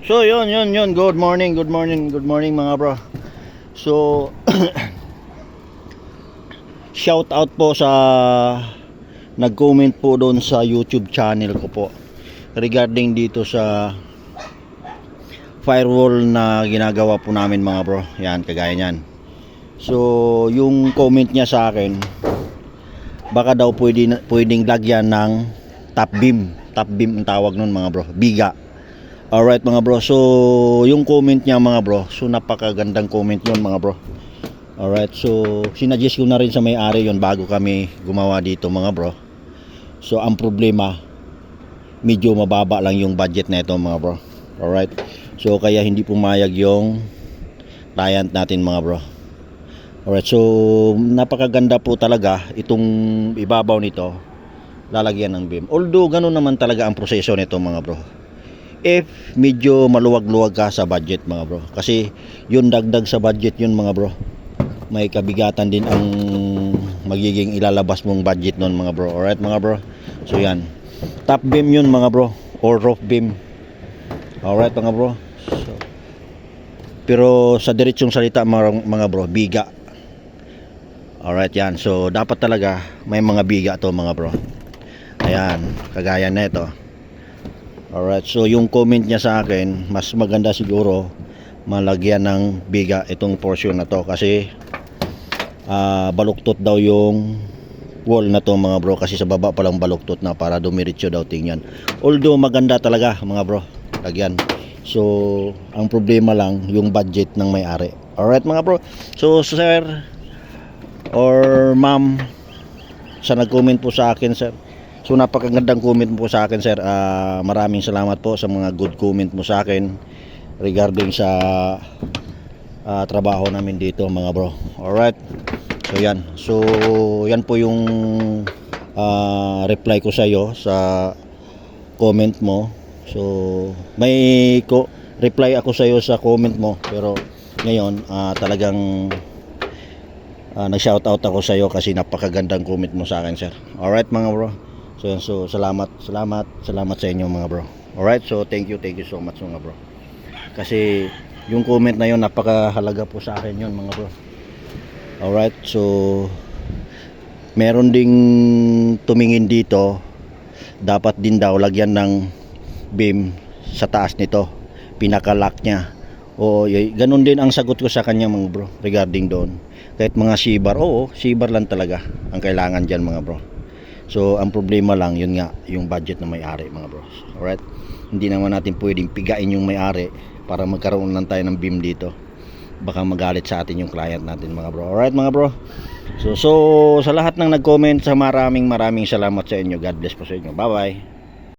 So yun. Good morning mga bro. So shout out po sa nag-comment po doon sa YouTube channel ko po regarding dito sa firewall na ginagawa po namin mga bro. Yan, kagaya niyan. So yung comment niya sa akin, baka daw pwedeng lagyan ng top beam ang tawag nun mga bro, biga. Alright mga bro, so yung comment niya mga bro, so napakagandang comment yun mga bro. Alright, so sinadjust ko na rin sa may-ari yun bago kami gumawa dito mga bro. So ang problema, medyo mababa lang yung budget na ito mga bro. Alright, so kaya hindi pumayag yung client natin mga bro. Alright, so napakaganda po talaga itong ibabaw nito, lalagyan ng beam. Although ganun naman talaga ang proseso nito mga bro, if medyo maluwag-luwag ka sa budget mga bro, kasi yun dagdag sa budget yun mga bro, may kabigatan din ang magiging ilalabas mong budget nun mga bro. Alright mga bro, so yan, top beam yun mga bro, or roof beam. Alright mga bro, so, pero sa diretsong salita mga bro, biga. Alright yan, so dapat talaga may mga biga to mga bro. Ayan, kagaya na ito. Alright, so yung comment niya sa akin, mas maganda siguro malagyan ng biga itong portion na to, kasi baluktot daw yung wall na to mga bro, kasi sa baba palang baluktot na para dumiretso daw tingnan. Although maganda talaga mga bro, lagyan. So ang problema lang yung budget ng may-ari. Alright mga bro, so sir or ma'am sa nag-comment po sa akin sir, so napakagandang comment po sa akin sir. Maraming salamat po sa mga good comment mo sa akin regarding sa trabaho namin dito mga bro. Alright, so yan po yung reply ko sa iyo sa comment mo. So may reply ako sa iyo sa comment mo, pero ngayon talagang nag-shoutout ako sa iyo kasi napakagandang comment mo sa akin sir. Alright mga bro, so salamat sa inyo mga bro. Alright, so thank you so much mga bro, kasi yung comment na yun napakahalaga po sa akin yun mga bro. Alright, so meron ding tumingin dito, dapat din daw lagyan ng beam sa taas nito, pinaka-lock niya. O ganun din ang sagot ko sa kanya mga bro regarding doon. Kahit mga C-bar, oo, C-bar lang talaga ang kailangan dyan mga bro. So ang problema lang yun nga, yung budget ng may-ari mga bro. Alright, hindi naman natin pwedeng pigain yung may-ari para magkaroon lang tayo ng beam dito. Baka magalit sa atin yung client natin mga bro. Alright mga bro, so sa lahat ng nag-comment, sa maraming salamat sa inyo. God bless po sa inyo. Bye bye.